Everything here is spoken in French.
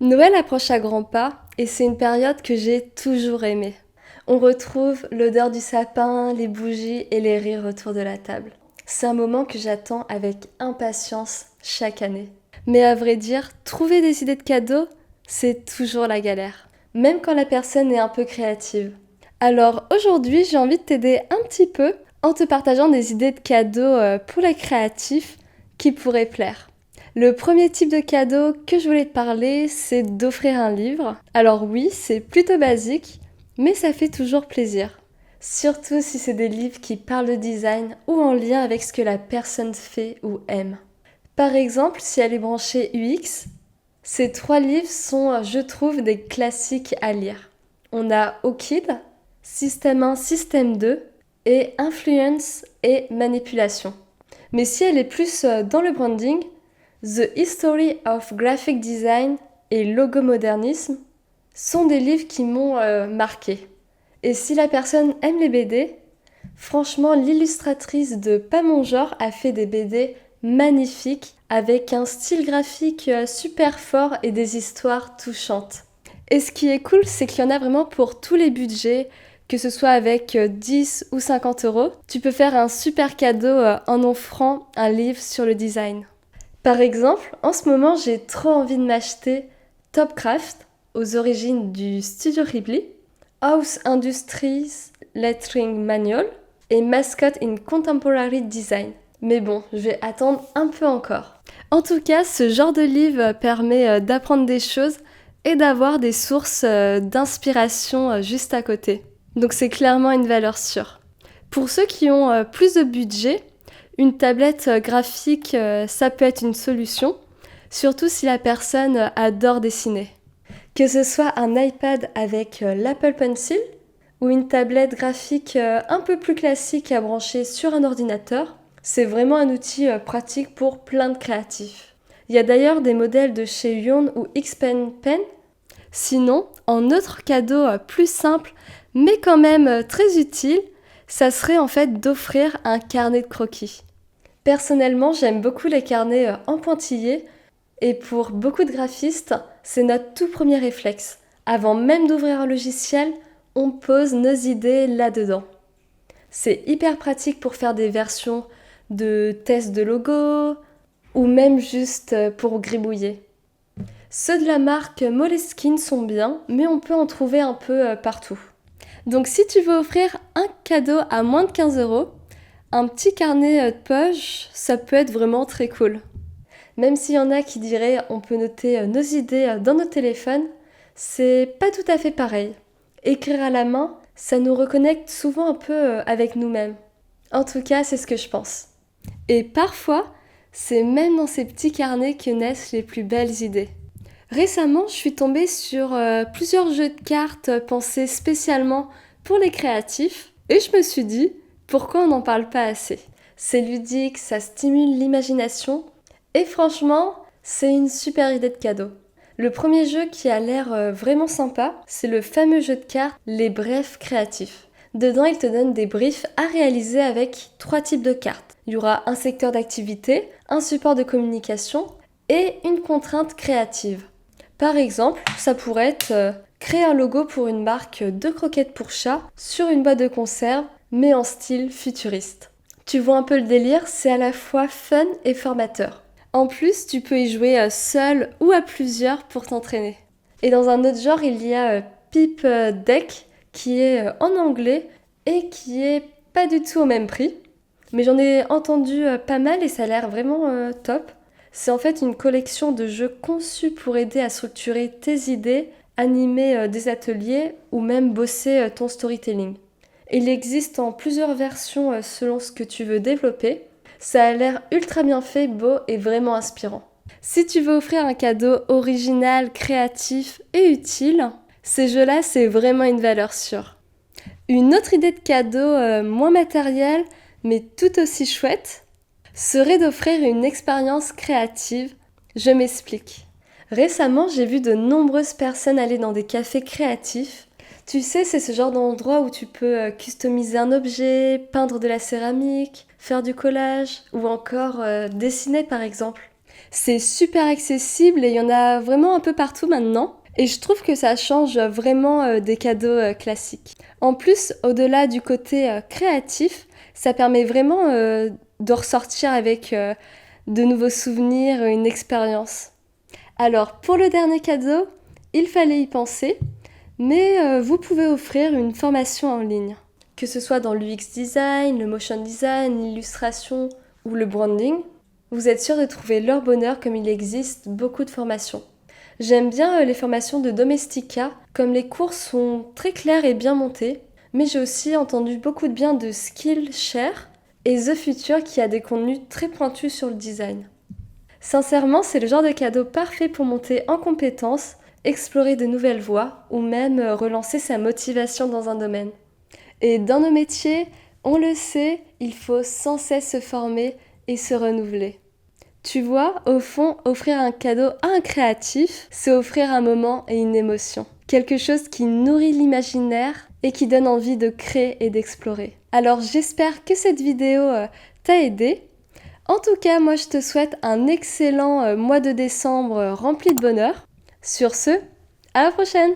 Noël approche à grands pas et c'est une période que j'ai toujours aimée. On retrouve l'odeur du sapin, les bougies et les rires autour de la table. C'est un moment que j'attends avec impatience chaque année. Mais à vrai dire, trouver des idées de cadeaux, c'est toujours la galère. Même quand la personne est un peu créative. Alors aujourd'hui, j'ai envie de t'aider un petit peu en te partageant des idées de cadeaux pour les créatifs qui pourraient plaire. Le premier type de cadeau que je voulais te parler, c'est d'offrir un livre. Alors oui, c'est plutôt basique, mais ça fait toujours plaisir. Surtout si c'est des livres qui parlent de design ou en lien avec ce que la personne fait ou aime. Par exemple, si elle est branchée UX, ces 3 livres sont, je trouve, des classiques à lire. On a OKID, Système 1, Système 2 et Influence et Manipulation. Mais si elle est plus dans le branding, The History of Graphic Design et Logomodernisme sont des livres qui m'ont marqué. Et si la personne aime les BD, franchement, l'illustratrice de Pas mon genre a fait des BD magnifiques avec un style graphique super fort et des histoires touchantes. Et ce qui est cool, c'est qu'il y en a vraiment pour tous les budgets, que ce soit avec 10 ou 50 euros. Tu peux faire un super cadeau en offrant un livre sur le design. Par exemple, en ce moment, j'ai trop envie de m'acheter Topcraft, aux origines du studio Ghibli, House Industries Lettering Manual et Mascot in Contemporary Design. Mais bon, je vais attendre un peu encore. En tout cas, ce genre de livre permet d'apprendre des choses et d'avoir des sources d'inspiration juste à côté. Donc c'est clairement une valeur sûre. Pour ceux qui ont plus de budget, une tablette graphique, ça peut être une solution, surtout si la personne adore dessiner. Que ce soit un iPad avec l'Apple Pencil ou une tablette graphique un peu plus classique à brancher sur un ordinateur, c'est vraiment un outil pratique pour plein de créatifs. Il y a d'ailleurs des modèles de chez Yoon ou Xpen Pen. Sinon, en autre cadeau plus simple, mais quand même très utile, ça serait en fait d'offrir un carnet de croquis. Personnellement, j'aime beaucoup les carnets en pointillés et pour beaucoup de graphistes, c'est notre tout premier réflexe. Avant même d'ouvrir un logiciel, on pose nos idées là-dedans. C'est hyper pratique pour faire des versions de tests de logo ou même juste pour gribouiller. Ceux de la marque Moleskine sont bien, mais on peut en trouver un peu partout. Donc si tu veux offrir un cadeau à moins de 15 euros, un petit carnet de poche, ça peut être vraiment très cool. Même s'il y en a qui diraient on peut noter nos idées dans nos téléphones, c'est pas tout à fait pareil. Écrire à la main, ça nous reconnecte souvent un peu avec nous-mêmes. En tout cas, c'est ce que je pense. Et parfois, c'est même dans ces petits carnets que naissent les plus belles idées. Récemment, je suis tombée sur plusieurs jeux de cartes pensés spécialement pour les créatifs et je me suis dit, pourquoi on n'en parle pas assez? C'est ludique, ça stimule l'imagination et franchement, c'est une super idée de cadeau. Le premier jeu qui a l'air vraiment sympa, c'est le fameux jeu de cartes Les Brefs créatifs. Dedans, il te donne des briefs à réaliser avec 3 types de cartes. Il y aura un secteur d'activité, un support de communication et une contrainte créative. Par exemple, ça pourrait être créer un logo pour une marque de croquettes pour chat sur une boîte de conserve, mais en style futuriste. Tu vois un peu le délire, c'est à la fois fun et formateur. En plus, tu peux y jouer seul ou à plusieurs pour t'entraîner. Et dans un autre genre, il y a Peep Deck qui est en anglais et qui est pas du tout au même prix. Mais j'en ai entendu pas mal et ça a l'air vraiment top. C'est en fait une collection de jeux conçus pour aider à structurer tes idées, animer des ateliers ou même bosser ton storytelling. Il existe en plusieurs versions selon ce que tu veux développer. Ça a l'air ultra bien fait, beau et vraiment inspirant. Si tu veux offrir un cadeau original, créatif et utile, ces jeux-là, c'est vraiment une valeur sûre. Une autre idée de cadeau moins matérielle, mais tout aussi chouette, serait d'offrir une expérience créative. Je m'explique. Récemment, j'ai vu de nombreuses personnes aller dans des cafés créatifs. Tu sais, c'est ce genre d'endroit où tu peux customiser un objet, peindre de la céramique, faire du collage ou encore dessiner par exemple. C'est super accessible et il y en a vraiment un peu partout maintenant. Et je trouve que ça change vraiment des cadeaux classiques. En plus, au-delà du côté créatif, ça permet vraiment de ressortir avec de nouveaux souvenirs, une expérience. Alors, pour le dernier cadeau, il fallait y penser, mais vous pouvez offrir une formation en ligne. Que ce soit dans l'UX design, le motion design, l'illustration ou le branding, vous êtes sûr de trouver leur bonheur comme il existe beaucoup de formations. J'aime bien les formations de Domestika, comme les cours sont très clairs et bien montés, mais j'ai aussi entendu beaucoup de bien de Skillshare et The Future qui a des contenus très pointus sur le design. Sincèrement, c'est le genre de cadeau parfait pour monter en compétences, explorer de nouvelles voies ou même relancer sa motivation dans un domaine. Et dans nos métiers, on le sait, il faut sans cesse se former et se renouveler. Tu vois, au fond, offrir un cadeau à un créatif, c'est offrir un moment et une émotion. Quelque chose qui nourrit l'imaginaire et qui donne envie de créer et d'explorer. Alors j'espère que cette vidéo t'a aidé. En tout cas, moi je te souhaite un excellent mois de décembre rempli de bonheur. Sur ce, à la prochaine!